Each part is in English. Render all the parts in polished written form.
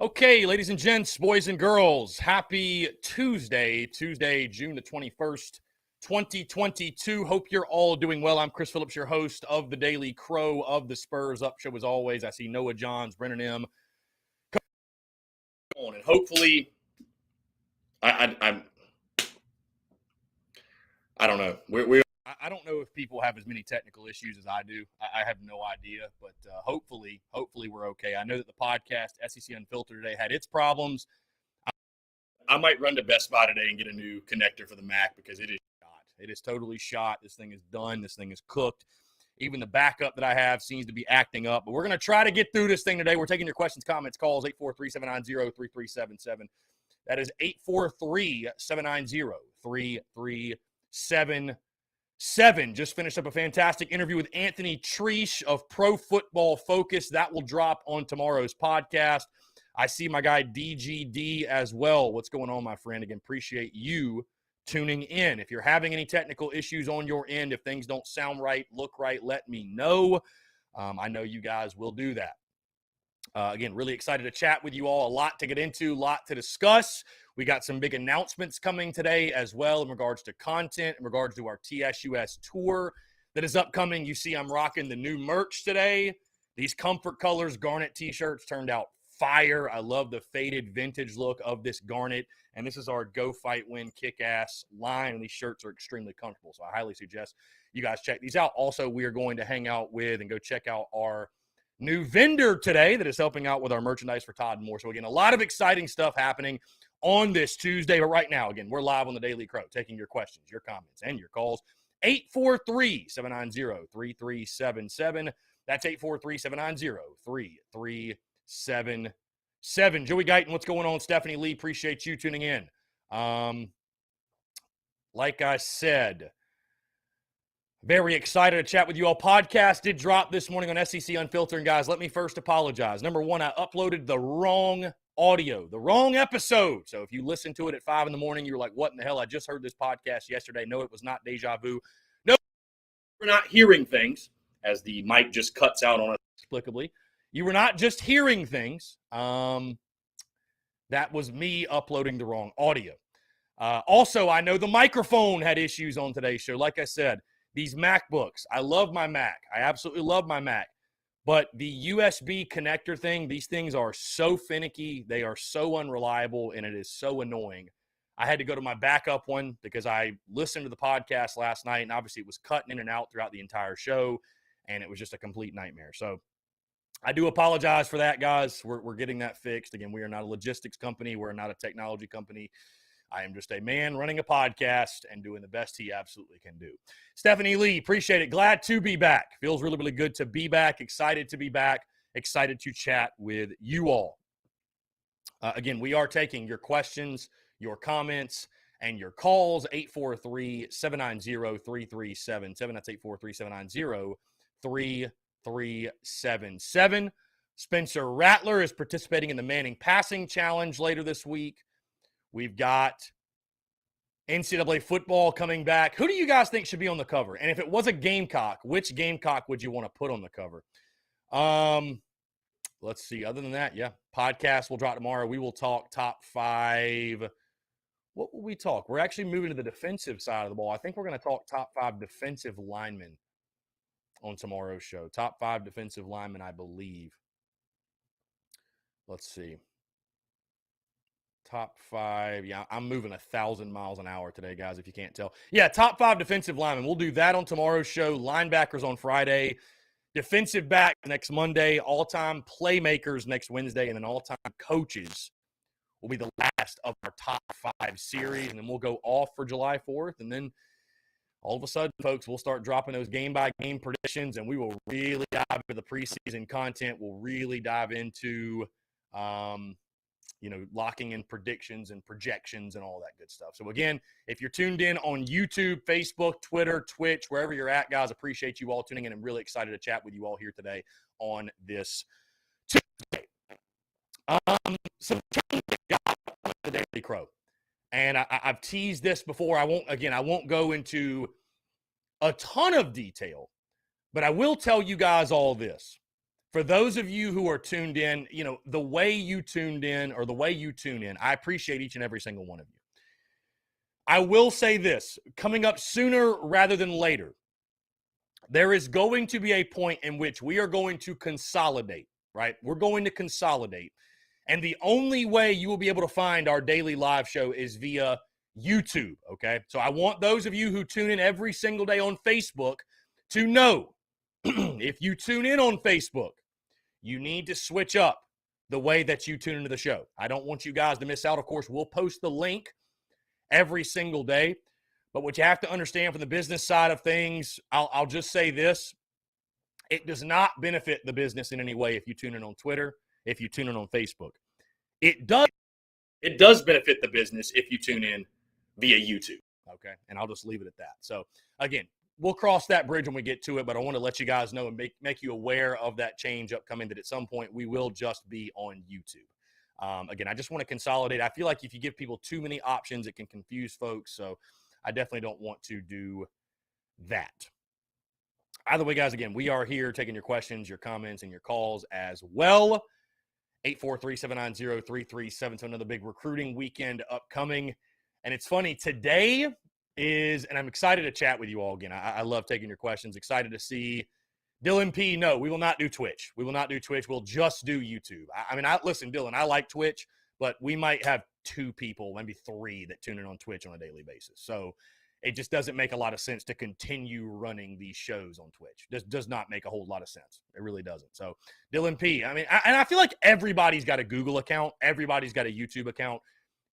Okay, ladies and gents, boys and girls, happy Tuesday, June the 21st, 2022. Hope you're all doing well. I'm Chris Phillips, your host of the Daily Crow of the Spurs Up Show. As always, I see Noah Johns, Brennan M. On, and hopefully, I don't know. I don't know if people have as many technical issues as I do. I have no idea, but hopefully we're okay. I know that the podcast SEC Unfiltered today had its problems. I might run to Best Buy today and get a new connector for the Mac because it is shot. It is totally shot. This thing is done. This thing is cooked. Even the backup that I have seems to be acting up. But we're going to try to get through this thing today. We're taking your questions, comments, calls, 843-790-3377. That is 843-790-3377. Just finished up a fantastic interview with Anthony Treesh of Pro Football Focus. That will drop on tomorrow's podcast. I see my guy DGD as well. What's going on, my friend? Again, appreciate you tuning in. If you're having any technical issues on your end, if things don't sound right, look right, let me know. I know you guys will do that. Again, really excited to chat with you all. A lot to get into, a lot to discuss. We got some big announcements coming today as well in regards to content, in regards to our TSUS tour that is upcoming. You see I'm rocking the new merch today. These Comfort Colors Garnet t-shirts turned out fire. I love the faded vintage look of this garnet. And this is our Go Fight Win Kick-Ass line. And these shirts are extremely comfortable. So I highly suggest you guys check these out. Also, we are going to hang out with and go check out our new vendor today that is helping out with our merchandise for Todd and more. So again, a lot of exciting stuff happening on this Tuesday. But right now, again, we're live on the Daily Crow, taking your questions, your comments, and your calls. 843-790-3377. That's 843-790-3377. Joey Guyton, what's going on? Stephanie Lee, appreciate you tuning in. Like I said, very excited to chat with you all. Podcast did drop this morning on SEC Unfiltered. And guys, let me first apologize. Number one, I uploaded the wrong audio, the wrong episode. So if you listen to it at 5 in the morning, you're like, what in the hell? I just heard this podcast yesterday. No, it was not deja vu. No, we're not hearing things, as the mic just cuts out on us inexplicably. You were not just hearing things. That was me uploading the wrong audio. Also, I know the microphone had issues on today's show. Like I said, these MacBooks, I love my Mac. I absolutely love my Mac. But the USB connector thing, these things are so finicky. They are so unreliable, and it is so annoying. I had to go to my backup one because I listened to the podcast last night, and obviously it was cutting in and out throughout the entire show, and it was just a complete nightmare. So I do apologize for that, guys. We're getting that fixed. Again, we are not a logistics company. We're not a technology company. I am just a man running a podcast and doing the best he absolutely can do. Stephanie Lee, appreciate it. Glad to be back. Feels really, really good to be back. Excited to be back. Excited to chat with you all. Again, we are taking your questions, your comments, and your calls. 843-790-3377. That's 843-790-3377. Spencer Rattler is participating in the Manning Passing Challenge later this week. We've got NCAA football coming back. Who do you guys think should be on the cover? And if it was a Gamecock, which Gamecock would you want to put on the cover? Let's see. Other than that, yeah, podcast will drop tomorrow. We will talk top 5. What will we talk? We're actually moving to the defensive side of the ball. I think we're going to talk top 5 defensive linemen on tomorrow's show. Top 5 defensive linemen, I believe. Let's see. Top 5. Yeah, I'm moving 1,000 miles an hour today, guys, if you can't tell. Yeah, top 5 defensive linemen. We'll do that on tomorrow's show. Linebackers on Friday. Defensive back next Monday. All-time playmakers next Wednesday. And then all-time coaches will be the last of our top 5 series. And then we'll go off for July 4th. And then all of a sudden, folks, we'll start dropping those game-by-game predictions. And we will really dive into the preseason content. We'll really dive into locking in predictions and projections and all that good stuff. So, again, if you're tuned in on YouTube, Facebook, Twitter, Twitch, wherever you're at, guys, appreciate you all tuning in. I'm really excited to chat with you all here today on this Tuesday. Some change got on the Daily Crow. And I've teased this before. I won't go into a ton of detail, but I will tell you guys all this. for those of you who are tuned in, the way you tuned in or the way you tune in, I appreciate each and every single one of you. I will say this, coming up sooner rather than later, there is going to be a point in which we are going to consolidate, right? We're going to consolidate. And the only way you will be able to find our daily live show is via YouTube, okay? So I want those of you who tune in every single day on Facebook to know if you tune in on Facebook, you need to switch up the way that you tune into the show. I don't want you guys to miss out. Of course, we'll post the link every single day. But what you have to understand from the business side of things, I'll just say this. It does not benefit the business in any way if you tune in on Twitter, if you tune in on Facebook. It does benefit the business if you tune in via YouTube, okay? And I'll just leave it at that. So, again, we'll cross that bridge when we get to it, but I want to let you guys know and make you aware of that change upcoming, that at some point we will just be on YouTube. Again, I just want to consolidate. I feel like if you give people too many options, it can confuse folks, so I definitely don't want to do that. Either way, guys, again, we are here taking your questions, your comments, and your calls as well. 843-790-3372. Another big recruiting weekend upcoming. And it's funny, today is, and I'm excited to chat with you all again. I love taking your questions. Excited to see Dylan P. No, we will not do Twitch. We will not do Twitch. We'll just do YouTube. Listen, Dylan, I like Twitch, but we might have 2 people, maybe 3 that tune in on Twitch on a daily basis. So it just doesn't make a lot of sense to continue running these shows on Twitch. This does not make a whole lot of sense. It really doesn't. So Dylan P., I feel like everybody's got a Google account. Everybody's got a YouTube account.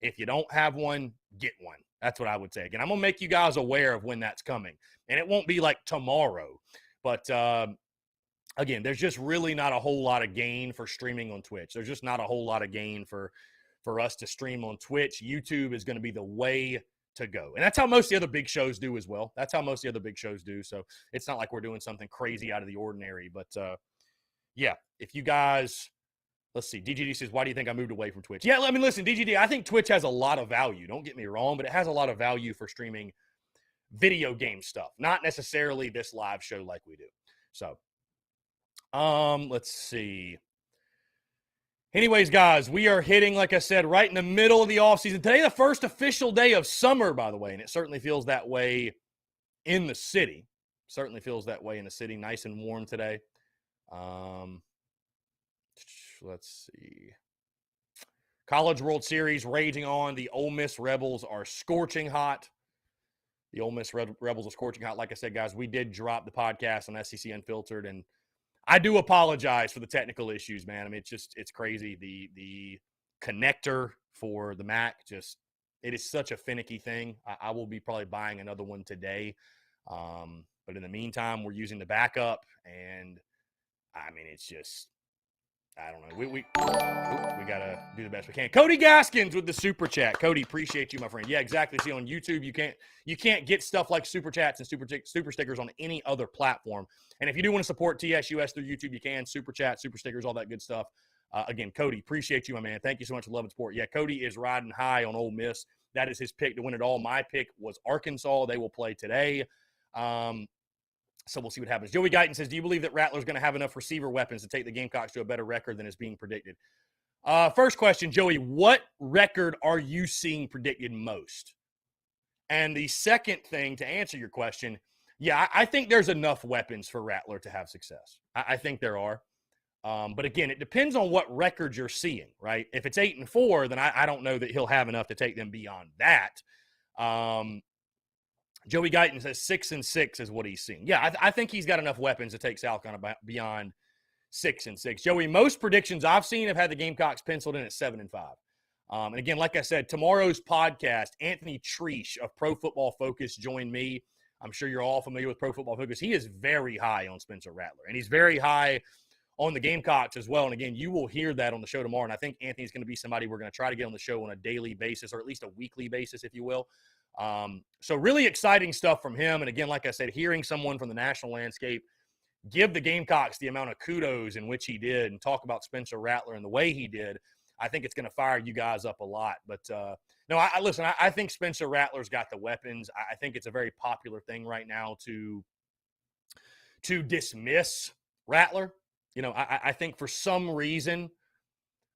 If you don't have one, get one. That's what I would say. Again, I'm going to make you guys aware of when that's coming. And it won't be like tomorrow. But, again, there's just really not a whole lot of gain for streaming on Twitch. There's just not a whole lot of gain for us to stream on Twitch. YouTube is going to be the way to go. And that's how most of the other big shows do as well. That's how most of the other big shows do. So it's not like we're doing something crazy out of the ordinary. But, yeah, if you guys – let's see. DGD says, why do you think I moved away from Twitch? Yeah, listen, DGD, I think Twitch has a lot of value. Don't get me wrong, but it has a lot of value for streaming video game stuff, not necessarily this live show like we do. So, let's see. Anyways, guys, we are hitting, like I said, right in the middle of the offseason. Today, the first official day of summer, by the way, and it certainly feels that way in the city. Certainly feels that way in the city. Nice and warm today. Let's see. College World Series raging on. The Ole Miss Rebels are scorching hot. The Ole Miss Rebels are scorching hot. Like I said, guys, we did drop the podcast on SEC Unfiltered, and I do apologize for the technical issues, man. It's crazy. The connector for the Mac, it is such a finicky thing. I will be probably buying another one today. But in the meantime, we're using the backup, and it's just, I don't know. We got to do the best we can. Cody Gaskins with the super chat. Cody, appreciate you, my friend. Yeah, exactly. See, on YouTube, you can't get stuff like super chats and super stickers on any other platform. And if you do want to support TSUS through YouTube, you can. Super chat, super stickers, all that good stuff. Again, Cody, appreciate you, my man. Thank you so much for love and support. Yeah, Cody is riding high on Ole Miss. That is his pick to win it all. My pick was Arkansas. They will play today. So we'll see what happens. Joey Guyton says, do you believe that Rattler's going to have enough receiver weapons to take the Gamecocks to a better record than is being predicted? First question, Joey, what record are you seeing predicted most? And the second thing to answer your question, yeah, I think there's enough weapons for Rattler to have success. I think there are. But again, it depends on what record you're seeing, right? If it's 8-4, then I don't know that he'll have enough to take them beyond that. Joey Guyton says 6-6 is what he's seeing. Yeah, I think he's got enough weapons to take South Carolina beyond 6-6. Joey, most predictions I've seen have had the Gamecocks penciled in at 7-5. And again, like I said, tomorrow's podcast, Anthony Treesh of Pro Football Focus joined me. I'm sure you're all familiar with Pro Football Focus. He is very high on Spencer Rattler, and he's very high on the Gamecocks as well. And again, you will hear that on the show tomorrow. And I think Anthony's going to be somebody we're going to try to get on the show on a daily basis, or at least a weekly basis, if you will. So really exciting stuff from him. And again, like I said, hearing someone from the national landscape give the Gamecocks the amount of kudos in which he did and talk about Spencer Rattler and the way he did, I think it's going to fire you guys up a lot. But no, I think Spencer Rattler's got the weapons. I think it's a very popular thing right now to dismiss Rattler. You know, I think for some reason,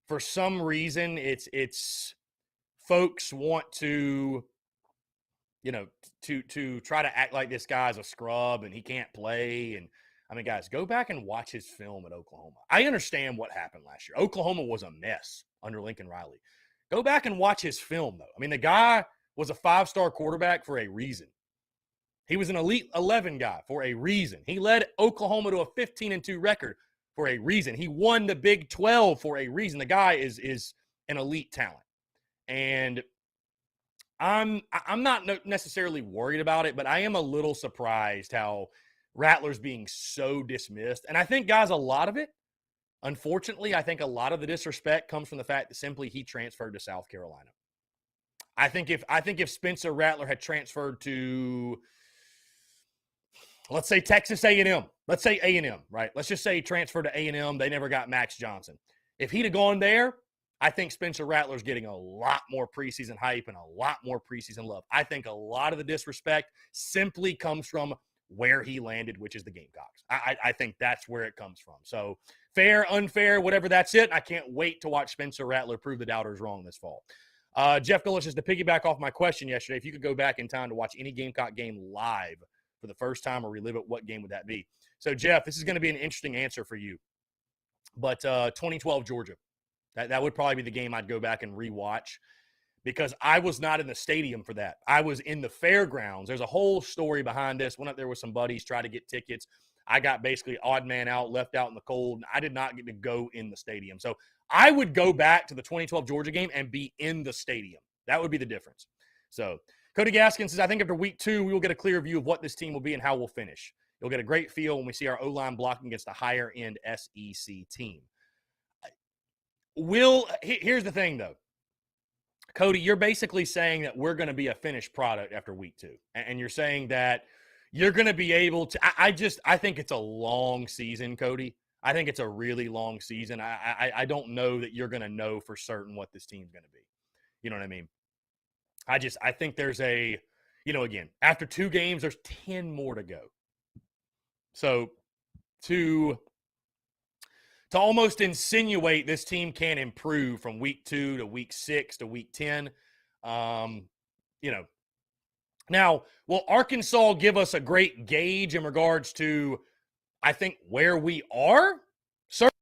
it's folks want to, you know, to try to act like this guy's a scrub and he can't play. And I mean, guys, go back and watch his film at Oklahoma. I understand what happened last year. Oklahoma was a mess under Lincoln Riley. Go back and watch his film, though. I mean, the guy was a 5-star quarterback for a reason. He was an Elite 11 guy for a reason. He led Oklahoma to a 15-2 record for a reason. He won the Big 12 for a reason. The guy is an elite talent. And I'm not necessarily worried about it, but I am a little surprised how Rattler's being so dismissed. And I think, guys, a lot of it, unfortunately, I think a lot of the disrespect comes from the fact that simply he transferred to South Carolina. I think if Spencer Rattler had transferred to, let's say, Texas A&M, let's say A&M, right? Let's just say he transferred to A&M. They never got Max Johnson. If he'd have gone there, I think Spencer Rattler's getting a lot more preseason hype and a lot more preseason love. I think a lot of the disrespect simply comes from where he landed, which is the Gamecocks. I think that's where it comes from. So fair, unfair, whatever, that's it. I can't wait to watch Spencer Rattler prove the doubters wrong this fall. Jeff Gullish, just to piggyback off my question yesterday, if you could go back in time to watch any Gamecock game live for the first time or relive it, what game would that be? So, Jeff, this is going to be an interesting answer for you. But 2012 Georgia. That would probably be the game I'd go back and rewatch because I was not in the stadium for that. I was in the fairgrounds. There's a whole story behind this. Went up there with some buddies, tried to get tickets. I got basically odd man out, left out in the cold, and I did not get to go in the stadium. So I would go back to the 2012 Georgia game and be in the stadium. That would be the difference. So Cody Gaskin says, I think after week 2, we will get a clear view of what this team will be and how we'll finish. You'll get a great feel when we see our O-line blocking against a higher-end SEC team. Here's the thing, though. Cody, you're basically saying that we're going to be a finished product after week 2. And you're saying that you're going to be able to – I think it's a long season, Cody. I think it's a really long season. I don't know that you're going to know for certain what this team's going to be. You know what I mean? I think there's a – again, after 2 games, there's 10 more to go. So to almost insinuate this team can improve from week 2 to week 6 to week 10, Now, will Arkansas give us a great gauge in regards to, I think, where we are? Certainly.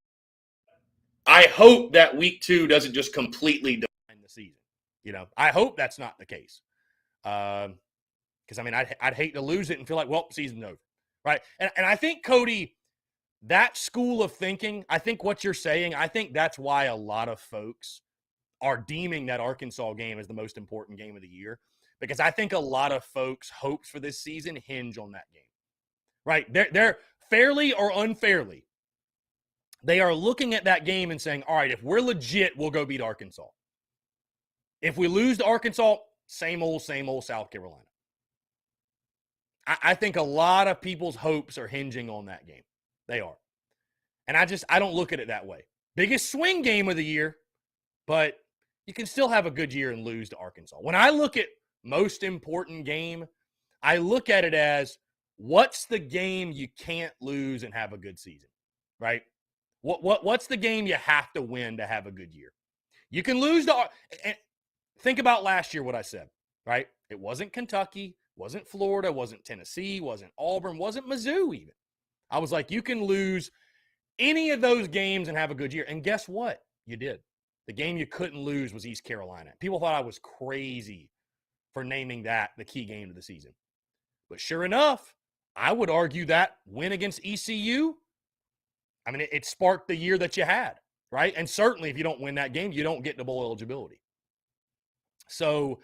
I hope that week 2 doesn't just completely define the season. I hope that's not the case. Because, I'd hate to lose it and feel like, well, season's over. Right? And I think, Cody, that school of thinking, I think what you're saying, I think that's why a lot of folks are deeming that Arkansas game as the most important game of the year. Because I think a lot of folks' hopes for this season hinge on that game. Right? They're fairly or unfairly, they are looking at that game and saying, all right, if we're legit, we'll go beat Arkansas. If we lose to Arkansas, same old South Carolina. I think a lot of people's hopes are hinging on that game. They are. And I don't look at it that way. Biggest swing game of the year, but you can still have a good year and lose to Arkansas. When I look at most important game, I look at it as what's the game you can't lose and have a good season, right? What's the game you have to win to have a good year? You can lose to – and think about last year what I said, right? It wasn't Kentucky, wasn't Florida, wasn't Tennessee, wasn't Auburn, wasn't Mizzou even. I was like, you can lose any of those games and have a good year. And guess what? You did. The game you couldn't lose was East Carolina. People thought I was crazy for naming that the key game of the season. But sure enough, I would argue that win against ECU, it sparked the year that you had, right? And certainly if you don't win that game, you don't get to bowl eligibility. So,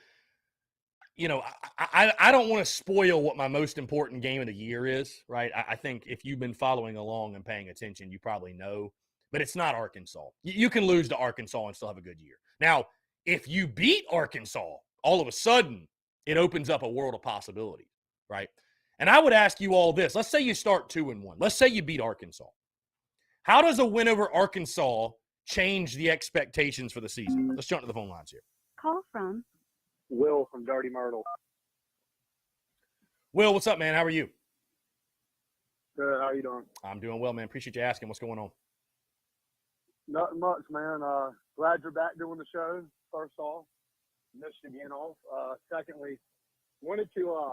I don't want to spoil what my most important game of the year is, right? I think if you've been following along and paying attention, you probably know. But it's not Arkansas. You can lose to Arkansas and still have a good year. Now, if you beat Arkansas, all of a sudden, it opens up a world of possibilities, right? And I would ask you all this. Let's say you start 2-1. Let's say you beat Arkansas. How does a win over Arkansas change the expectations for the season? Let's jump to the phone lines here. Call from Will from Dirty Myrtle. Will, what's up, man? How are you? Good. How you doing? I'm doing well, man. Appreciate you asking. What's going on? Nothing much, man. Glad you're back doing the show. First off, missed you again off. Secondly, wanted to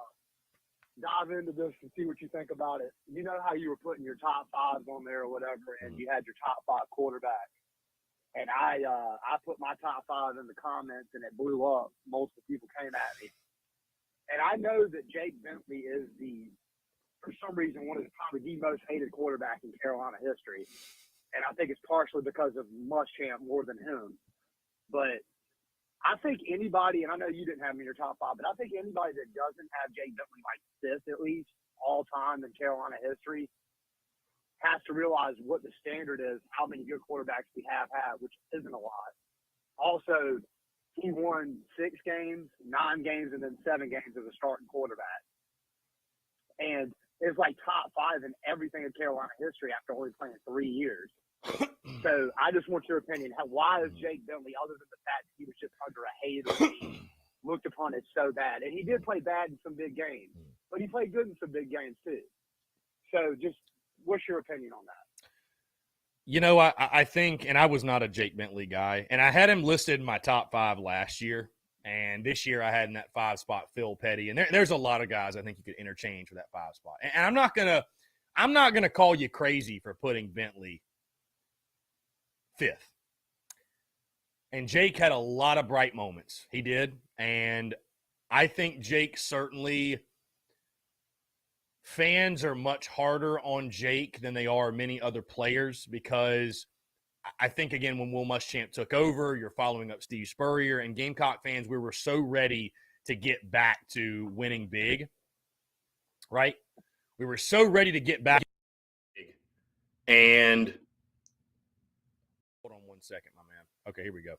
dive into this and see what you think about it. You know how you were putting your top fives on there or whatever, and you had your top five quarterbacks. And I put my top five in the comments, and it blew up. Multiple people came at me. And I know that Jake Bentley is for some reason, one of probably the most hated quarterback in Carolina history. And I think it's partially because of Muschamp more than him. But I think anybody, and I know you didn't have him in your top five, but I think anybody that doesn't have Jake Bentley like fifth at least all time in Carolina history has to realize what the standard is, how many good quarterbacks we have had, which isn't a lot. Also, he won 6 games, 9 games, and then 7 games as a starting quarterback. And it's like top 5 in everything in Carolina history after only playing 3 years. So I just want your opinion. Why is Jake Bentley, other than the fact that he was just under a hater regime, looked upon as so bad? And he did play bad in some big games, but he played good in some big games too. So just what's your opinion on that? You know, I think, and I was not a Jake Bentley guy, and I had him listed in my top 5 last year. And this year I had in that 5 spot Phil Petty. And there's a lot of guys I think you could interchange for that 5 spot. And I'm not gonna call you crazy for putting Bentley 5th. And Jake had a lot of bright moments. He did. And I think Jake certainly, fans are much harder on Jake than they are many other players, because I think, again, when Will Muschamp took over, you're following up Steve Spurrier, and Gamecock fans, we were so ready to get back to winning big, right? We were so ready to get back. And hold on one second, my man. Okay, here we go.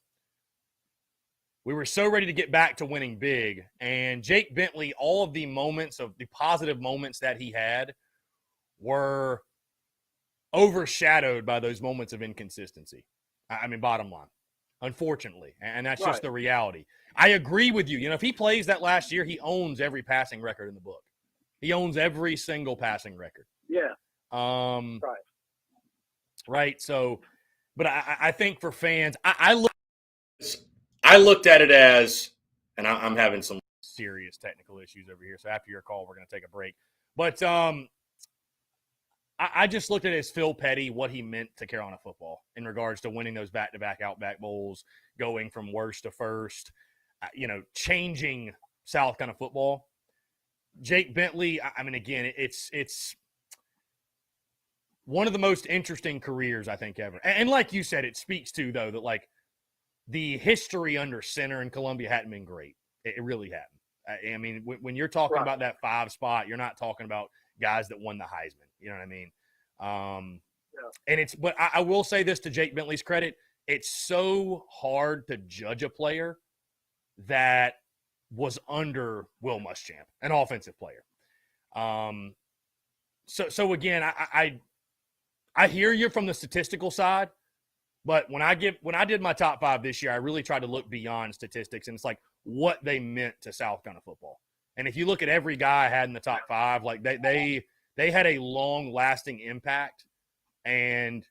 We were so ready to get back to winning big, and Jake Bentley, all of the moments of the positive moments that he had were overshadowed by those moments of inconsistency. I mean, bottom line, unfortunately, and that's just the reality. I agree with you. You know, if he plays that last year, he owns every passing record in the book. He owns every single passing record. Yeah. Right. So, but I think for fans, I looked at it as, and I'm having some serious technical issues over here. So after your call, we're going to take a break. But I just looked at it as Phil Petty, what he meant to Carolina football in regards to winning those back-to-back Outback Bowls, going from worst to first, changing South Carolina football. Jake Bentley, I mean, again, it's one of the most interesting careers I think ever. And like you said, it speaks to, though, that like the history under center in Columbia hadn't been great. It really hadn't. I mean, when you're talking about that 5 spot, you're not talking about guys that won the Heisman. You know what I mean? And but I will say this to Jake Bentley's credit. It's so hard to judge a player that was under Will Muschamp, an offensive player. So again, I hear you from the statistical side, but when I did my top 5 this year, I really tried to look beyond statistics, and it's like what they meant to South Carolina football. And if you look at every guy I had in the top 5, like they had a long-lasting impact and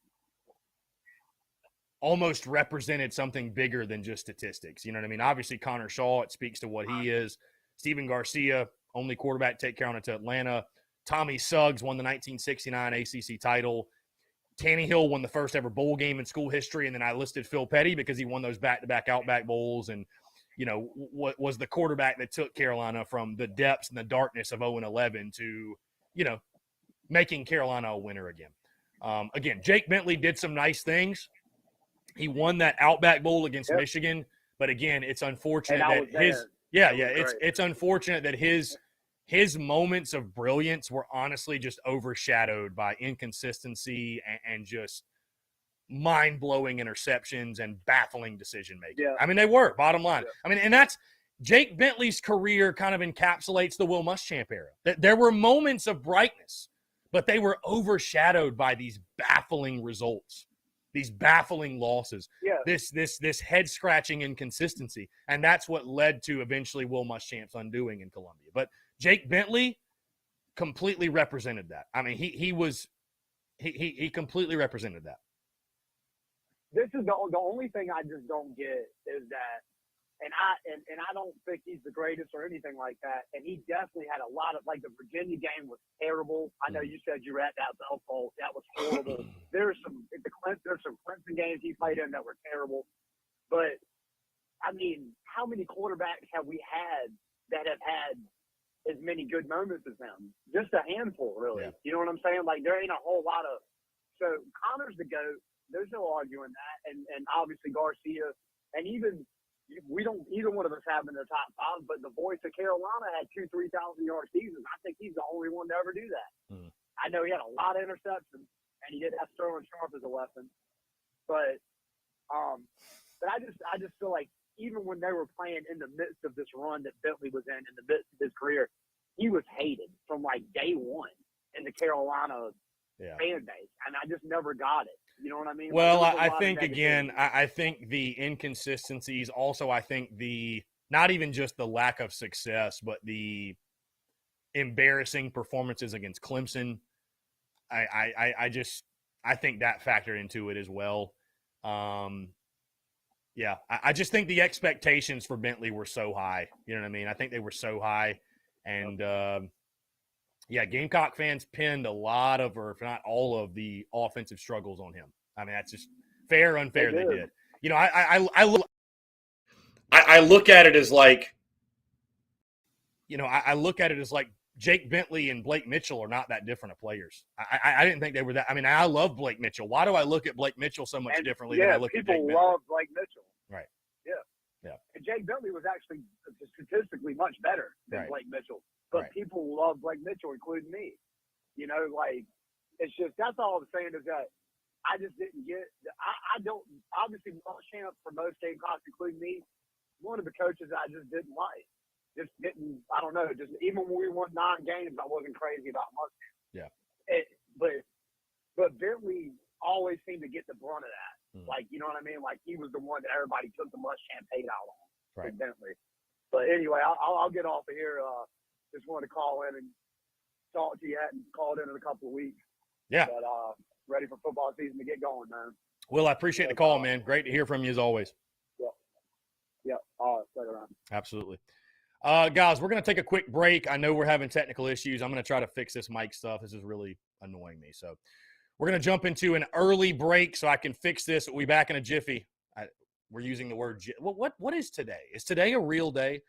almost represented something bigger than just statistics. You know what I mean? Obviously, Connor Shaw, it speaks to what he is. Steven Garcia, only quarterback to take Carolina to Atlanta. Tommy Suggs won the 1969 ACC title. Tannehill won the first ever bowl game in school history. And then I listed Phil Petty because he won those back-to-back Outback Bowls and, what was the quarterback that took Carolina from the depths and the darkness of 0-11 to, making Carolina a winner again. Again, Jake Bentley did some nice things. He won that Outback Bowl against Michigan, but again, it's unfortunate that it's unfortunate that his moments of brilliance were honestly just overshadowed by inconsistency and just mind-blowing interceptions and baffling decision-making. Yeah. I mean, they were, bottom line. Yeah. I mean, and that's Jake Bentley's career kind of encapsulates the Will Muschamp era. There were moments of brightness, but they were overshadowed by these baffling results, these baffling losses, this head-scratching inconsistency, and that's what led to eventually Will Muschamp's undoing in Columbia. But Jake Bentley, completely represented that. I mean, he completely represented that. This is the only thing I just don't get is that, and I don't think he's the greatest or anything like that. And he definitely had a lot of, like, the Virginia game was terrible. I know you said you were at that Bell Bowl. That was horrible. There's some Clemson games he played in that were terrible. But I mean, how many quarterbacks have we had that have had as many good moments as him? Just a handful, really. Yeah. You know what I'm saying? Like, there ain't a whole lot of. So Connor's the GOAT. There's no arguing that, and obviously Garcia, and even we don't either one of us have in the top five. But the voice of Carolina had 2,000-3,000 yard seasons. I think he's the only one to ever do that. I know he had a lot of interceptions, and he did have Sterling Sharp as a weapon. But I just feel like even when they were playing in the midst of this run that Bentley was in the midst of his career, he was hated from like day one in the Carolina fan base, and I just never got it. You know what I mean? Well, I think, again, I think the inconsistencies, also I think not even just the lack of success, but the embarrassing performances against Clemson, I think that factored into it as well. Yeah, I just think the expectations for Bentley were so high. You know what I mean? I think they were so high. And, Gamecock fans pinned a lot of, or if not all of, the offensive struggles on him. I mean, that's just fair, unfair. They did. You know, I look at it as like, I look at it as like Jake Bentley and Blake Mitchell are not that different of players. I didn't think they were that. I mean, I love Blake Mitchell. Why do I look at Blake Mitchell so much differently than I look at Jake Bentley? People love Blake Mitchell. Right. Yeah. And Jake Bentley was actually statistically much better than Blake Mitchell. But people love Blake Mitchell, including me. You know, like, it's just, that's all I'm saying is that I just didn't get, I don't, obviously, Muschamp for most Gamecocks, including me, one of the coaches I just didn't like. Just didn't, I don't know, just even when we won 9 games, I wasn't crazy about Muschamp. Yeah. But Bentley always seemed to get the brunt of that. Like, you know what I mean? Like, he was the one that everybody took the Muschamp hate out on. Right. Bentley. But anyway, I'll get off of here. Just wanted to call in and talk to you. Hadn't called in a couple of weeks. Yeah. But ready for football season to get going, man. Well, I appreciate the call, man. Great to hear from you as always. Yep. Stay around. Absolutely. Guys, we're going to take a quick break. I know we're having technical issues. I'm going to try to fix this mic stuff. This is really annoying me. So we're going to jump into an early break so I can fix this. We'll be back in a jiffy. We're using the word what is today? Is today a real day?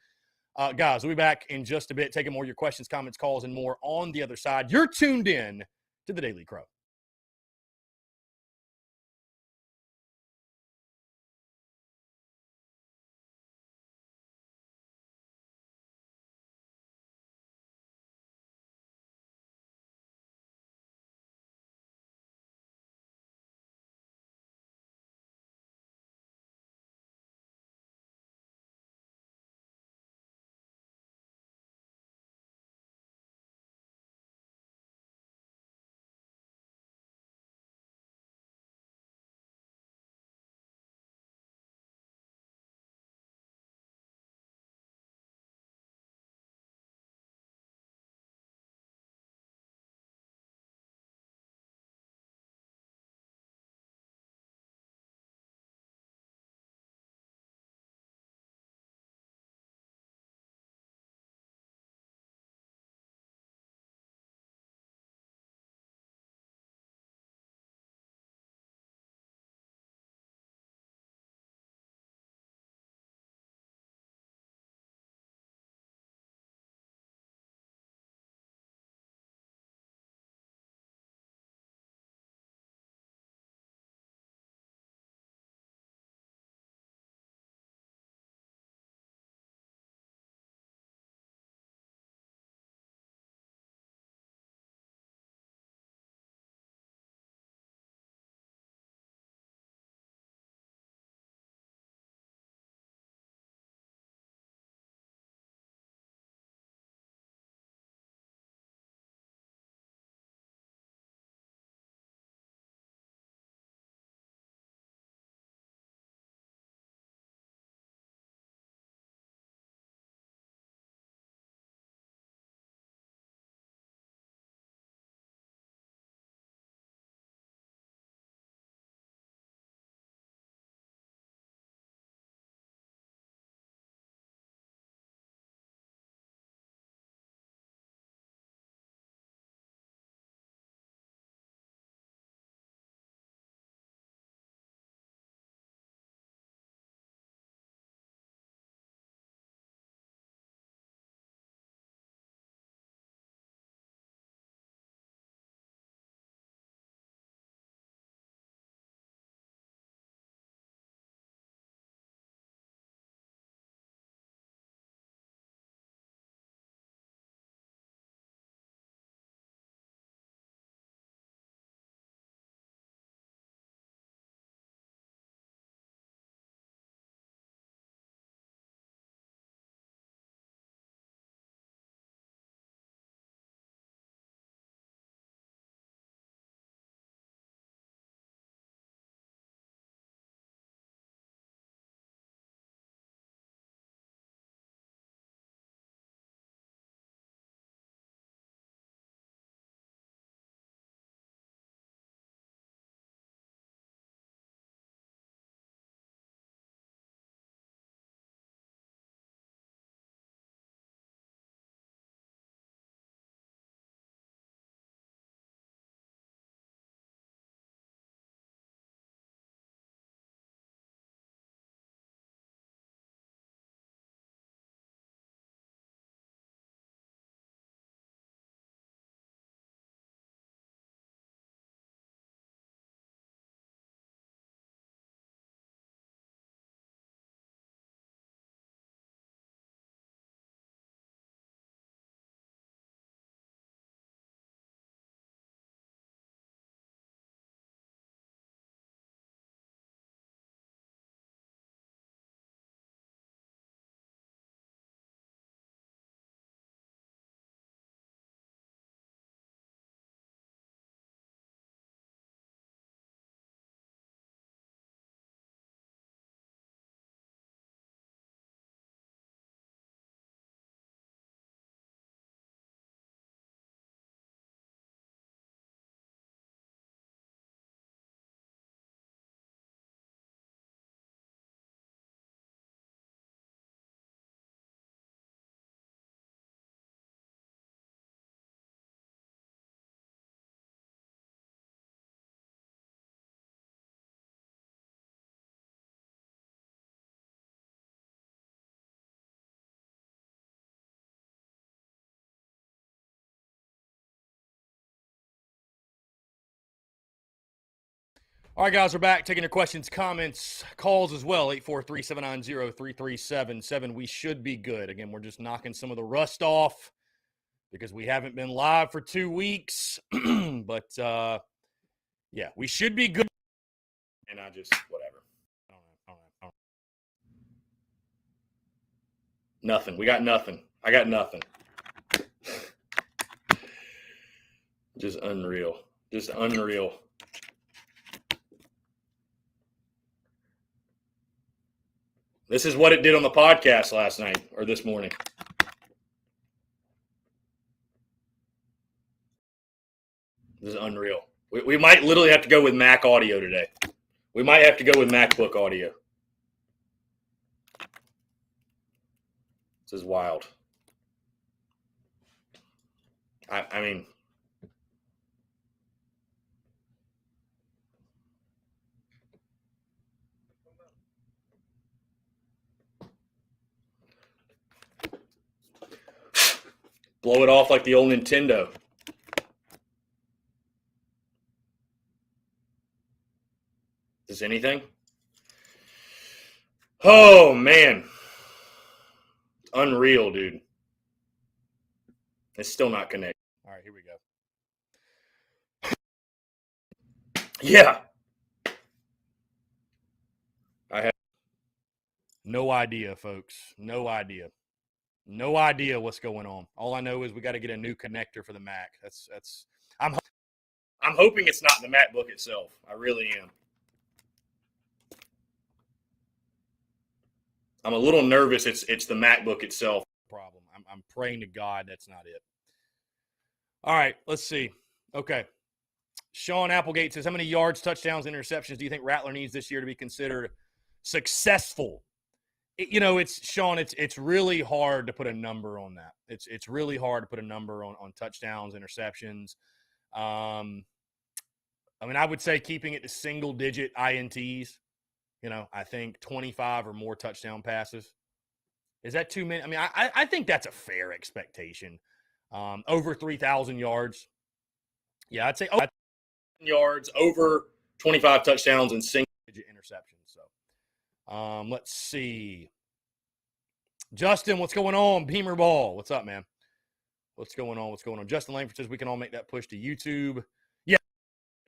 Guys, we'll be back in just a bit, taking more of your questions, comments, calls, and more on the other side. You're tuned in to the Daily Crow. All right, guys, we're back taking your questions, comments, calls as well. 843-790-3377. We should be good. Again, we're just knocking some of the rust off because we haven't been live for 2 weeks. But, yeah, we should be good. And I just, whatever. I don't know. Nothing. We got nothing. I got nothing. Just unreal. Just unreal. This is what it did on the podcast last night or this morning. This is unreal. We might literally have to go with Mac audio today. We might have to go with MacBook audio. This is wild. I mean, blow it off like the old Nintendo. Is anything? Oh, man. Unreal, dude. It's still not connected. All right, here we go. Yeah. I have no idea, folks. No idea. No idea what's going on. All I know is we got to get a new connector for the Mac. I'm hoping it's not the MacBook itself. I really am. I'm a little nervous it's the MacBook itself problem. I'm praying to God that's not it. All right, let's see. Okay. Sean Applegate says, how many yards, touchdowns, interceptions do you think Rattler needs this year to be considered successful? It's Sean, it's really hard to put a number on that. It's really hard to put a number on touchdowns, interceptions. I would say keeping it to single digit INTs. I think 25 or more touchdown passes. Is that too many? I think that's a fair expectation. Over 3,000 yards. Yeah, I'd say yards, over 25 touchdowns, and single-digit interceptions. So, let's see. Justin, what's going on? Beamer Ball, what's up, man? What's going on? Justin Langford says we can all make that push to YouTube. Yeah,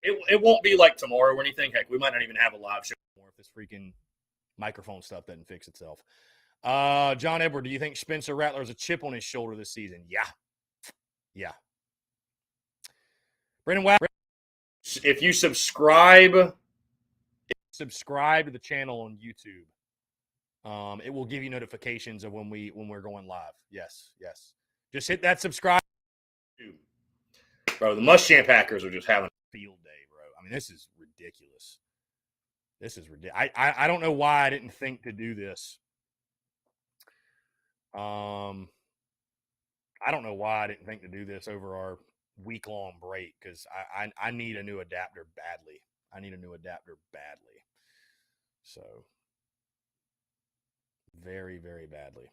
it won't be like tomorrow or anything. Heck, we might not even have a live show anymore if this freaking microphone stuff doesn't fix itself. John Edward, do you think Spencer Rattler has a chip on his shoulder this season? Yeah. Brandon Watt, if you subscribe to the channel on YouTube, it will give you notifications of when we're going live. Yes. Just hit that subscribe. Bro, the Muschamp Packers are just having a field day, bro. This is ridiculous. I don't know why I didn't think to do this. I don't know why I didn't think to do this over our week-long break because I need a new adapter badly. So, very, very badly.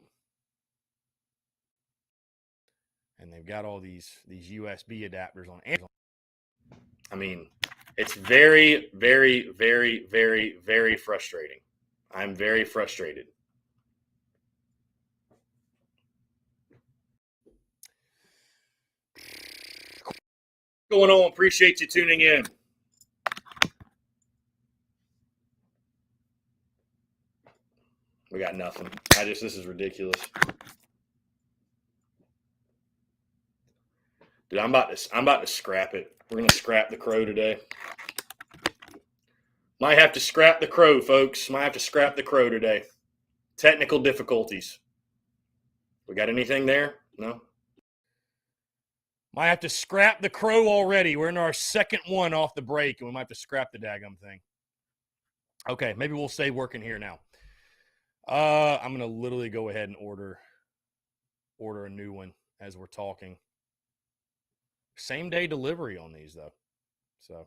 And they've got all these USB adapters on Amazon. It's very, very, very, very, very frustrating. I'm very frustrated. What's going on? Appreciate you tuning in. We got nothing. This is ridiculous. Dude, I'm about to scrap it. We're gonna scrap the Crow today. Might have to scrap the Crow, folks. Might have to scrap the Crow today. Technical difficulties. We got anything there? No? Might have to scrap the Crow already. We're in our second one off the break, and we might have to scrap the daggum thing. Okay, maybe we'll stay working here now. I'm going to literally go ahead and order a new one as we're talking. Same day delivery on these, though. So,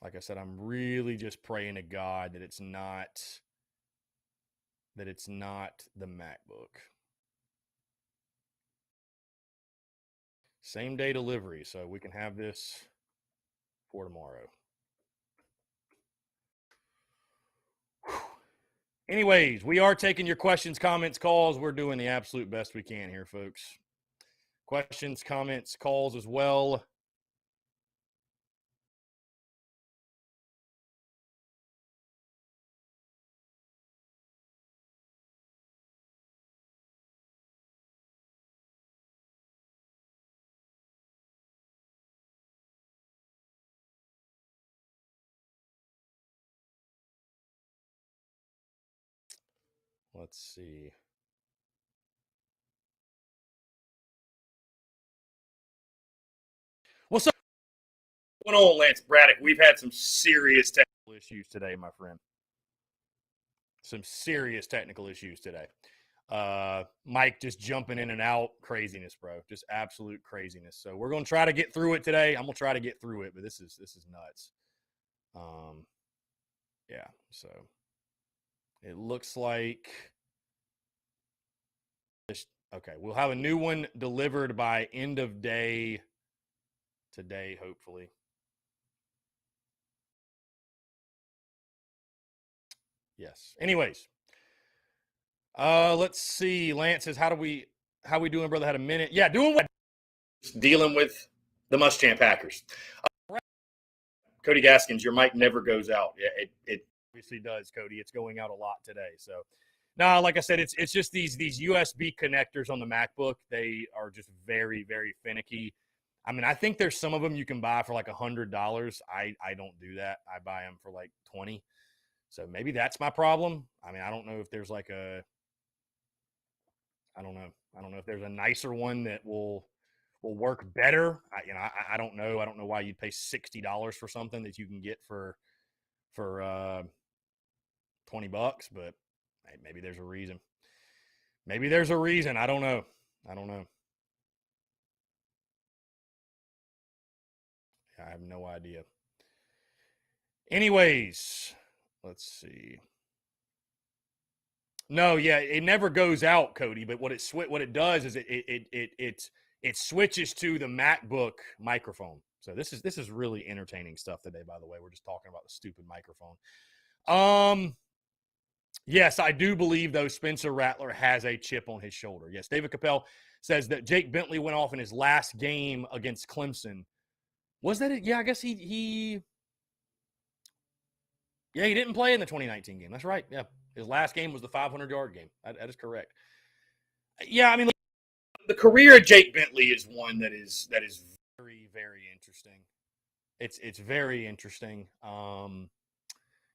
like I said, I'm really just praying to God that it's not the MacBook. Same day delivery, so we can have this for tomorrow. Anyways, we are taking your questions, comments, calls. We're doing the absolute best we can here, folks. Questions, comments, calls as well. Let's see. What's up? What's going on, Lance Braddock? We've had some serious technical issues today, my friend. Some serious technical issues today. Mike just jumping in and out. Craziness, bro. Just absolute craziness. So we're going to try to get through it today. I'm going to try to get through it, but this is nuts. Yeah, so it looks like okay, we'll have a new one delivered by end of day today, hopefully. Yes. Anyways, let's see. Lance says, how we doing, brother? Had a minute. Yeah, doing what? Dealing with the Muschamp Packers. Cody Gaskins, your mic never goes out. Yeah, it obviously does, Cody. It's going out a lot today. So, no, like I said, it's just these USB connectors on the MacBook. They are just very, very finicky. I mean, I think there's some of them you can buy for like $100. I don't do that. I buy them for like $20. So maybe that's my problem. I mean, I don't know if there's like I don't know if there's a nicer one that will work better. I don't know. I don't know why you'd pay $60 for something that you can get for $20, but maybe there's a reason. Maybe there's a reason. I don't know. I have no idea. Anyways, let's see. No, yeah, it never goes out, Cody. But what it does is it switches to the MacBook microphone. So this is really entertaining stuff today. By the way, we're just talking about the stupid microphone. Yes, I do believe though Spencer Rattler has a chip on his shoulder. Yes, David Capel says that Jake Bentley went off in his last game against Clemson. Was that it? Yeah, I guess he didn't play in the 2019 game. That's right. Yeah, his last game was the 500-yard game. That is correct. Yeah, I mean, the career of Jake Bentley is one that is very, very interesting. It's very interesting.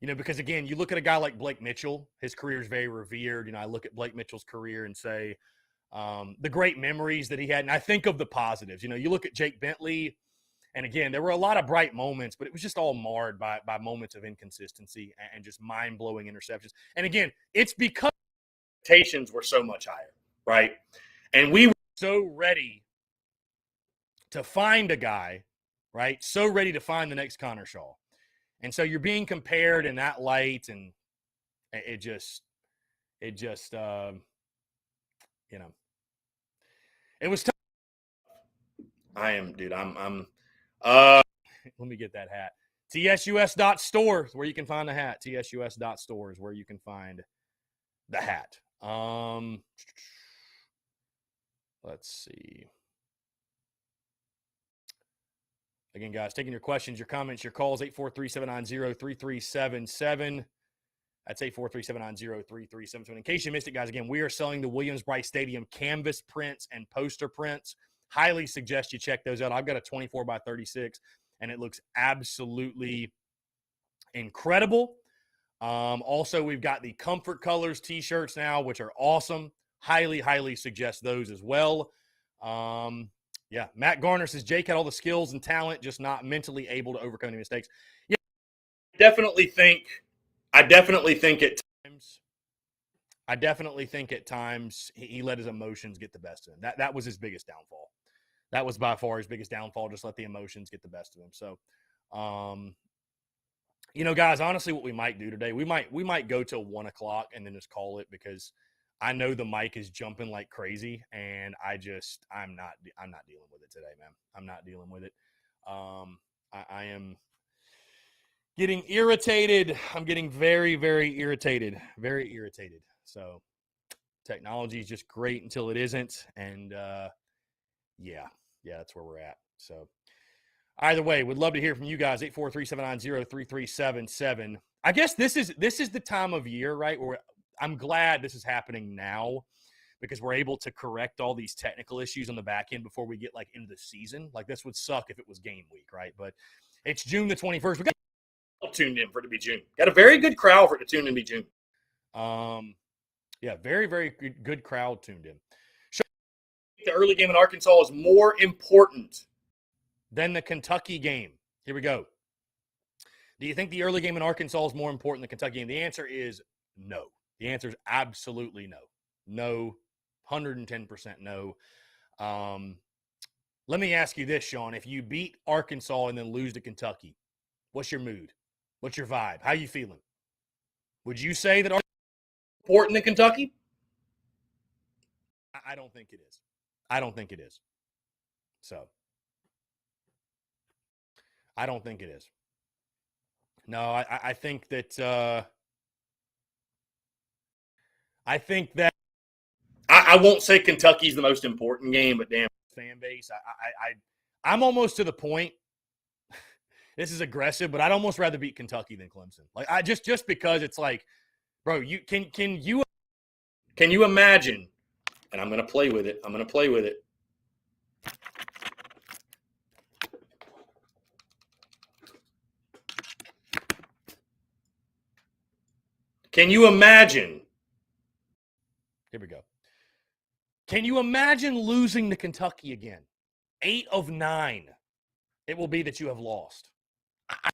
Because again, you look at a guy like Blake Mitchell, his career is very revered. I look at Blake Mitchell's career and say the great memories that he had, and I think of the positives. You look at Jake Bentley, and again, there were a lot of bright moments, but it was just all marred by moments of inconsistency and just mind-blowing interceptions. And again, it's because expectations were so much higher, right? And we were so ready to find a guy, right? So ready to find the next Connor Shaw. And so you're being compared in that light, and it just it was tough. I'm let me get that hat. TSUS.store is where you can find the hat. TSUS.store is where you can find the hat. Let's see. Again, guys, taking your questions, your comments, your calls, 843-790-3377. That's 843-790-3377. In case you missed it, guys, again, we are selling the Williams-Brice Stadium canvas prints and poster prints. Highly suggest you check those out. I've got a 24 by 36, and it looks absolutely incredible. Also, we've got the Comfort Colors t-shirts now, which are awesome. Highly, highly suggest those as well. Yeah, Matt Garner says Jake had all the skills and talent, just not mentally able to overcome any mistakes. Yeah, I definitely think at times he let his emotions get the best of him. That was his biggest downfall. That was by far his biggest downfall. Just let the emotions get the best of him. So, guys, honestly, what we might do today, we might go till 1:00 and then just call it, because I know the mic is jumping like crazy, and I'm not dealing with it today, man. I'm not dealing with it. I am Getting irritated. I'm getting very, very irritated. Very irritated. So technology is just great until it isn't. And yeah, that's where we're at. So either way, would love to hear from you guys. 843-790-3377. I guess this is the time of year, right, where I'm glad this is happening now, because we're able to correct all these technical issues on the back end before we get like into the season. Like, this would suck if it was game week, right? But it's June the 21st. We got tuned in for it to be June. Got a very good crowd for it to tune in to be June. Yeah, very, very good crowd tuned in. The early game in Arkansas is more important than the Kentucky game. Here we go. Do you think the early game in Arkansas is more important than the Kentucky game? The answer is no. The answer is absolutely no. No, 110% no. Let me ask you this, Sean. If you beat Arkansas and then lose to Kentucky, what's your mood? What's your vibe? How you feeling? Would you say that Arkansas is more important than Kentucky? I don't think it is. I don't think it is. So, I don't think it is. No, I think that I won't say Kentucky's the most important game, but damn, fan base, I'm almost to the point. This is aggressive, but I'd almost rather beat Kentucky than Clemson. Like, I just because it's like, bro, you can you imagine? And I'm gonna play with it. Can you imagine? Here we go. Can you imagine losing to Kentucky again? 8 of 9. It will be that you have lost. That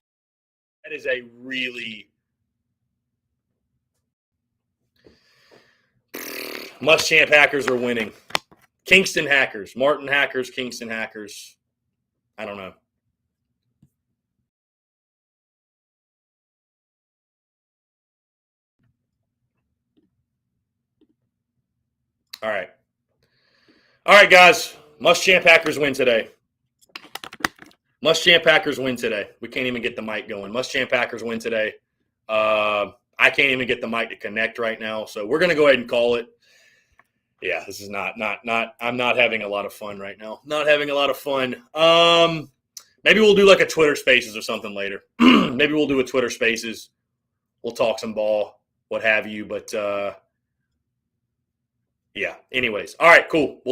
is a really Muschamp Hackers are winning. Kingston Hackers, Martin Hackers, Kingston Hackers. I don't know. All right, guys. Muschamp Hackers win today. Muschamp Hackers win today. We can't even get the mic going. Muschamp Hackers win today. I can't even get the mic to connect right now, so we're gonna go ahead and call it. Yeah, this is not. I'm not having a lot of fun right now. Not having a lot of fun. Maybe we'll do like a Twitter Spaces or something later. Maybe we'll do a Twitter Spaces. We'll talk some ball, what have you. But yeah. Anyways, all right, cool. We'll